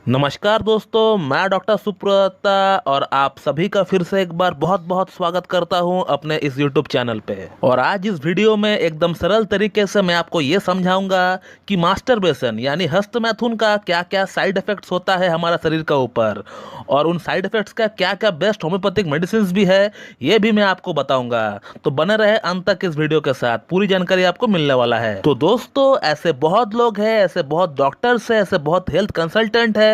नमस्कार दोस्तों, मैं डॉक्टर सुप्रता और आप सभी का फिर से एक बार बहुत बहुत स्वागत करता हूं अपने इस YouTube चैनल पे। और आज इस वीडियो में एकदम सरल तरीके से मैं आपको ये समझाऊंगा कि मास्टरबेशन यानी हस्तमैथुन का क्या क्या साइड इफेक्ट्स होता है हमारा शरीर का ऊपर, और उन साइड इफेक्ट्स का क्या क्या बेस्ट होम्योपैथिक मेडिसिन भी है ये भी मैं आपको बताऊंगा। तो बने रहे अंत तक इस वीडियो के साथ, पूरी जानकारी आपको मिलने वाला है। तो दोस्तों, ऐसे बहुत लोग हैं, ऐसे बहुत डॉक्टर्स हैं, ऐसे बहुत हेल्थ कंसल्टेंट है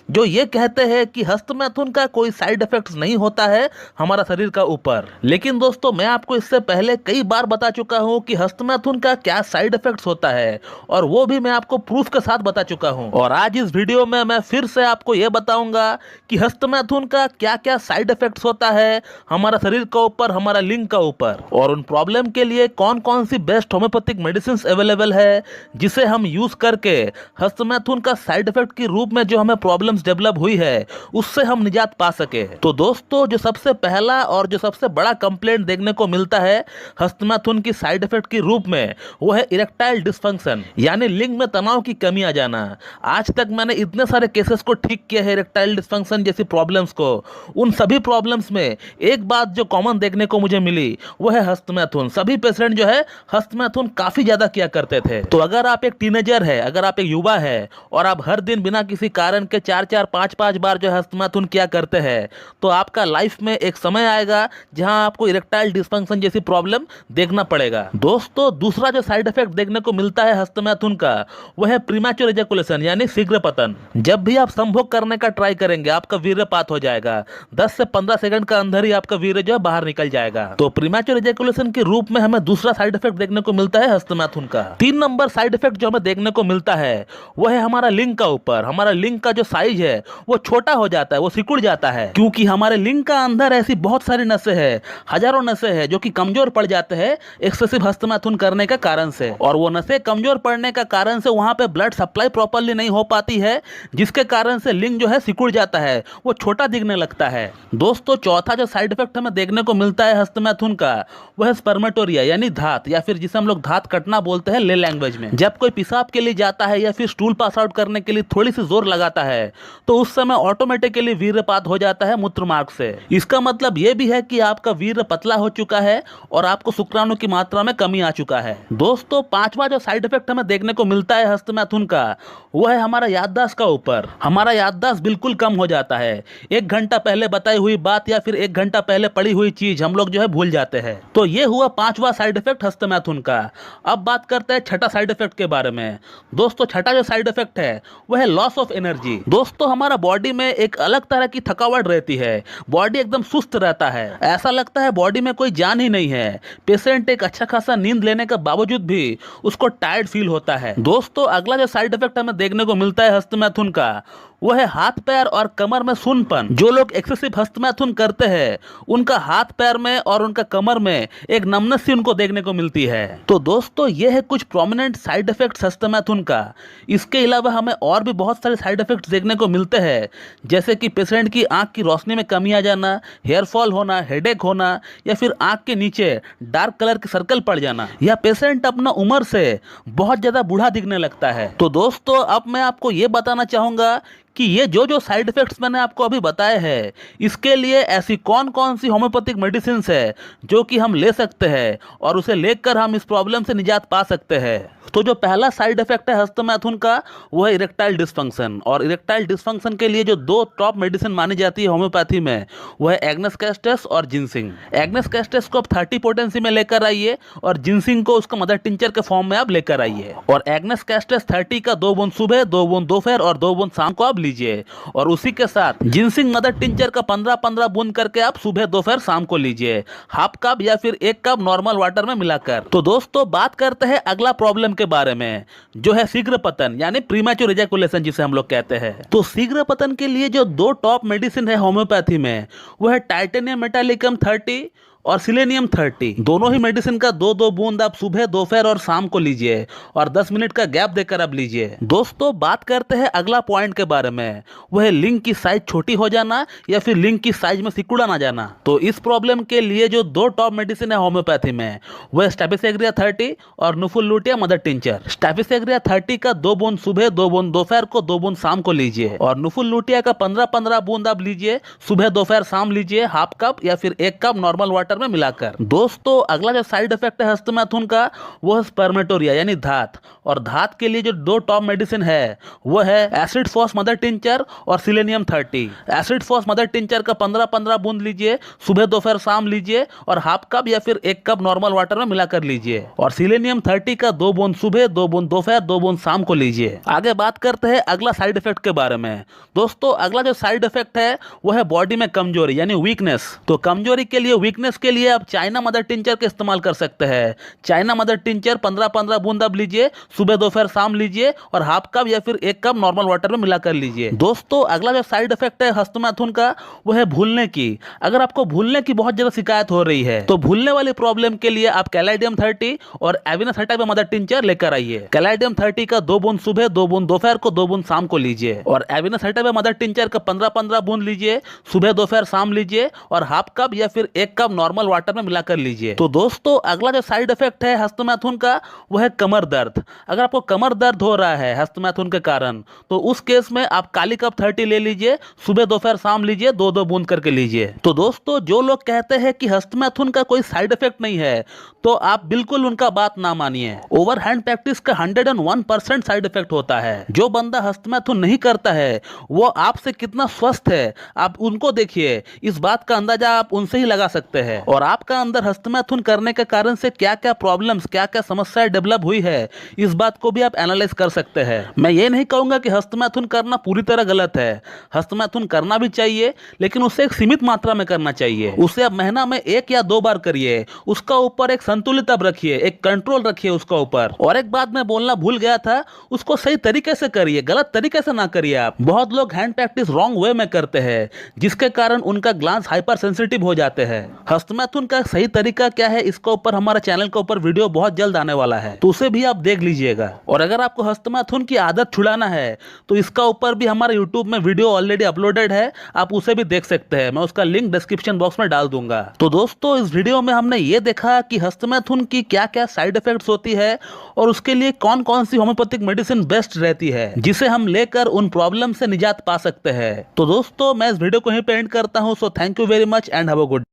जो ये कहते हैं कि हस्तमैथुन का कोई साइड इफेक्ट्स नहीं होता है हमारा शरीर का ऊपर। लेकिन दोस्तों, मैं आपको इससे पहले कई बार बता चुका हूं कि हस्तमैथुन का क्या साइड इफेक्ट्स होता है, और वो भी मैं आपको प्रूफ के साथ बता चुका हूं। और आज इस वीडियो में मैं फिर से आपको यह बताऊंगा कि हस्तमैथुन का क्या क्या साइड इफेक्ट्स होता है हमारा शरीर का ऊपर, हमारा लिंग का ऊपर, और उन प्रॉब्लम के लिए कौन कौन सी बेस्ट होम्योपैथिक मेडिसिन अवेलेबल है जिसे हम यूज करके हस्तमैथुन का साइड इफेक्ट के रूप में जो हमें प्रॉब्लम्स डेवलप हुई है उससे हम निजात पा सके। तो दोस्तों, जो सबसे पहला और जो सबसे बड़ा कंप्लेंट देखने को मिलता है हस्तमैथुन की साइड इफेक्ट के रूप में, वो है इरेक्टाइल डिसफंक्शन यानी लिंग में तनाव की कमी आ जाना। आज तक मैंने इतने सारे केसेस को ठीक किया है इरेक्टाइल डिसफंक्शन जैसी प्रॉब्लम्स को, उन सभी प्रॉब्लम्स में एक बात जो कॉमन देखने को मुझे मिली वो है हस्तमैथुन। सभी पेशेंट जो है हस्तमैथुन काफी ज्यादा किया करते थे। तो अगर आप एक टीनेजर है, अगर आप एक युवा है और आप हर दिन बिना किसी कारण के 4-4, 5-5 बार जो हस्तमैथुन किया करते हैं, तो आपका लाइफ में एक समय आएगा जहां आपको इरेक्टाइल डिसफंक्शन जैसी प्रॉब्लम देखना पड़ेगा। दोस्तों, दूसरा जो साइड इफेक्ट देखने को मिलता है हस्तमैथुन का वो है प्रीमैच्योर एजैकुलेशन यानी शीघ्र पतन। जब भी आप संभोग करने का ट्राई करेंगे आपका वीर्यपात हो जाएगा, 10 से 15 सेकंड के अंदर ही आपका वीर्य जो है बाहर निकल जाएगा। तो प्रीमैच्योर एजैकुलेशन के रूप में हमें दूसरा साइड इफेक्ट देखने को मिलता है हस्तमैथुन का। 3 नंबर साइड इफेक्ट जो हमें देखने को मिलता है वो है हमारा लिंग का ऊपर। हमारा लिंग का जो साइज है वो छोटा हो जाता है, वो सिकुड़ जाता है, क्योंकि हमारे लिंग का अंदर ऐसी बहुत सारी नसें हैं, हजारों नसें हैं जो कि कमजोर पड़ जाते हैं एक्सेसिव हस्तमैथुन करने का कारण से। और वो नसें कमजोर पड़ने का कारण से वहां पे ब्लड सप्लाई प्रॉपर्ली नहीं हो पाती है, जिसके कारण से लिंग जो है सिकुड़ जाता है, वो छोटा दिखने लगता है। दोस्तों, चौथा जो साइड इफेक्ट हमें देखने को मिलता है हस्तमैथुन का वो है स्पर्मेटोरिया यानी धात, या फिर जिसे हम लोग धात कटना बोलते हैं ले लैंग्वेज में। जब कोई पेशाब के लिए जाता है या फिर स्टूल पास आउट करने के लिए थोड़ी सी जोर लगाता है तो उस समय ऑटोमेटिकली वीर्यपात हो जाता है मूत्र मार्ग से। इसका मतलब यह भी है कि आपका वीर्य पतला हो चुका है और आपको शुक्राणु की मात्रा में कमी आ चुका है। दोस्तों, पांचवा जो साइड इफेक्ट हमें देखने को मिलता है हस्तमैथुन का वो है हमारा याददाश्त का ऊपर। हमारा याददाश्त बिल्कुल कम हो जाता है। 1 घंटा पहले बताई हुई बात या फिर 1 घंटा पहले पड़ी हुई चीज हम लोग जो है भूल जाते हैं। तो ये हुआ पांचवा साइड इफेक्ट हस्तमैथुन का। अब बात करते हैं छठा साइड इफेक्ट के बारे में। दोस्तों, छठा जो साइड इफेक्ट है वो है लॉस ऑफ एनर्जी। दोस्तों, हमारा बॉडी में एक अलग तरह की थकावट रहती है, बॉडी एकदम सुस्त रहता है, ऐसा लगता है बॉडी में कोई जान ही नहीं है। पेशेंट एक अच्छा खासा नींद लेने के बावजूद भी उसको टायर्ड फील होता है। दोस्तों, अगला जो साइड इफेक्ट हमें देखने को मिलता है हस्तमैथुन का वो है हाथ पैर और कमर में सुन्नपन। जो लोग एक्सेसिव हस्तमैथुन करते हैं उनका हाथ पैर में और उनका कमर में एक नमनेस सी उनको देखने को मिलती है। तो दोस्तों, ये है कुछ प्रोमिनेंट साइड इफेक्ट्स हस्तमैथुन का। इसके अलावा हमें और भी बहुत सारे साइड इफेक्ट्स देखने को मिलते हैं, जैसे कि पेशेंट की आंख की रोशनी में कमी आ जाना, हेयर फॉल होना, हेडेक होना, या फिर आंख के नीचे डार्क कलर के सर्कल पड़ जाना, या पेशेंट अपना उम्र से बहुत ज्यादा बूढ़ा दिखने लगता है। तो दोस्तों, अब मैं आपको ये बताना चाहूंगा कि ये जो जो साइड इफेक्ट्स मैंने आपको अभी बताए हैं इसके लिए ऐसी कौन कौन सी होम्योपैथिक मेडिसिन है जो कि हम ले सकते हैं और उसे लेकर हम इस प्रॉब्लम से निजात पा सकते हैं। तो जो पहला साइड इफेक्ट है हस्तमैथुन का वो है इरेक्टाइल डिसफंक्शन। और इरेक्टाइल डिसफंक्शन के लिए जो 2 टॉप मेडिसिन मानी जाती है होम्योपैथी में वो है एग्नेस कैस्टस और जिनसिंग। एग्नेस कैस्टस को आप 30 पोटेंसी में लेकर आइए और जिनसिंग को उसका मदर टिंचर के फॉर्म में आप लेकर आइए। और एग्नेस कैस्टस 30 का 2 बूंद सुबह, 2 बूंद दोपहर और 2 बूंद शाम को आप लीजिए, और उसी के साथ जिनसिंग मदर टिंचर का 15-15 बूंद करके आप सुबह, दोपहर, शाम को लीजिए, हाफ कप या फिर 1 कप नॉर्मल वाटर में मिलाकर। तो दोस्तों, बात करते हैं अगला प्रॉब्लम के बारे में, जो है शीघ्र पतन यानी प्रीमैच्योर एजैकुलेशन जिसे हम लोग कहते हैं। तो शीघ्र पतन के लिए जो 2 टॉप मेडिसिन है होम्योपैथी में वो है टाइटेनियम मेटालिकम 30 और सिलेनियम 30, दोनों ही मेडिसिन का 2-2 बूंद आप सुबह, दोपहर और शाम को लीजिए और 10 मिनट का गैप देकर आप लीजिए। दोस्तों बात करते हैं अगला पॉइंट के बारे में, वह है लिंग की साइज छोटी हो जाना या फिर लिंग की साइज में सिकुड़ा ना जाना। तो इस प्रॉब्लम के लिए जो 2 टॉप मेडिसिन है होम्योपैथी में, वह स्टेपिसेग्रिया 30 और नुफुल लुटिया मदर टिंचर। स्टेपिसेग्रिया 30 का 2 बूंद सुबह, 2 बूंद दोपहर को, 2 बूंद शाम को लीजिए और नुफुल लुटिया का 15-15 बूंद आप लीजिए, सुबह दोपहर शाम लीजिए, हाफ कप या फिर 1 कप नॉर्मल वाटर में मिलाकर। दोस्तों अगला जो साइड इफेक्ट है हस्तमैथुन का, वो है स्पर्मेटोरिया यानी धात। और धात के लिए जो 2 टॉप मेडिसिन है वो है एसिड फॉस मदर टिंचर और selenium 30। Acid phos mother tincture का 15-15 बूंद लीजिए, सुबह दोपहर शाम लीजिए और हाफ कप या फिर 1 कप नॉर्मल वाटर में मिलाकर लीजिए। और सिलेनियम 30 का 2 बूंद सुबह, 2 बूंद दोपहर, 2 बूंद शाम को लीजिए। आगे बात करते हैं अगला साइड इफेक्ट के बारे में। दोस्तों अगला जो साइड इफेक्ट है वो है बॉडी में कमजोरी यानी वीकनेस। तो कमजोरी के लिए, वीकनेस के लिए आप चाइना मदर टिंचर का इस्तेमाल कर सकते हैं। चाइना मदर टिंचर 15-15 बूंद आप लीजिए, सुबह दोपहर शाम लीजिए और हाफ कप या फिर 1 कप नॉर्मल वाटर में मिलाकर लीजिए। दोस्तों अगला जो साइड इफेक्ट है हस्तमैथुन का वो है भूलने की। अगर आपको भूलने की बहुत ज्यादा शिकायत हो रही है तो भूलने वाली प्रॉब्लम के लिए आप कैलाइडियम 30 और एविनस हटाइबा मदर टिंचर लेकर आइए। कैलाइडियम 30 का 2 बूंद सुबह, 2 बूंद दोपहर को, 2 बूंद शाम को लीजिए और एविनस हटाइबा मदर टिंचर का 15-15 बूंद लीजिए, सुबह दोपहर शाम लीजिए और हाफ कप या फिर 1 कप नॉर्मल वाटर में मिलाकर लीजिए। तो दोस्तों अगला जो साइड इफेक्ट है हस्तमैथुन का वो है कमर दर्द। अगर आपको कमर दर्द हो रहा है हस्तमैथुन के कारण तो उस केस में आप काली कप 30 ले लीजिए, सुबह दोपहर शाम लीजिए, 2-2 बूंद करके लीजिए। तो दोस्तों जो लोग कहते हैं कि हस्तमैथुन का कोई साइड इफेक्ट नहीं है तो आप बिल्कुल उनका बात ना मानिए। ओवर हैंड प्रैक्टिस का 101% साइड इफेक्ट होता है। जो बंदा हस्तमैथुन नहीं करता है वो आपसे कितना स्वस्थ है आप उनको देखिए, इस बात का अंदाजा आप उनसे ही लगा सकते हैं। और आपका अंदर हस्तमैथुन करने के कारण से क्या क्या प्रॉब्लम्स, क्या क्या समस्याएं डेवलप हुई है, इस बात को भी आप एनालाइज कर सकते हैं। मैं ये नहीं कहूंगा कि हस्तमैथुन करना पूरी तरह गलत है। हस्तमैथुन करना भी चाहिए लेकिन उसे एक सीमित मात्रा में करना चाहिए। उसे आप महीना में 1 या 2 बार करिए। उसका ऊपर एक संतुलित अब रखिए, एक कंट्रोल रखिए उसका ऊपर। और एक बात मैं बोलना भूल गया था, उसको सही तरीके से करिए, गलत तरीके से ना करिए आप। बहुत लोग हैंड प्रैक्टिस रॉन्ग वे में करते हैं जिसके कारण उनका ग्लांस हाइपर सेंसिटिव हो जाते हैं। हस्तमैथुन का सही तरीका क्या है इसके ऊपर हमारे चैनल के ऊपर वीडियो बहुत जल्द आने वाला है, तो उसे भी आप देख लीजिएगा। और अगर आपको हस्तमैथुन की आदत छुड़ाना है तो इसका ऊपर भी हमारे यूट्यूब में वीडियो ऑलरेडी अपलोडेड है, आप उसे भी देख सकते हैं। मैं उसका लिंक डिस्क्रिप्शन बॉक्स में डाल दूंगा। तो दोस्तों इस वीडियो में हमने ये देखा कि हस्तमैथुन की क्या क्या साइड इफेक्ट्स होती है और उसके लिए कौन कौन सी होम्योपैथिक मेडिसिन बेस्ट रहती है जिसे हम लेकर उन प्रॉब्लम से निजात पा सकते हैं। तो दोस्तों मैं इस वीडियो को यहीं पे एंड करता हूं। So thank you very much and have a good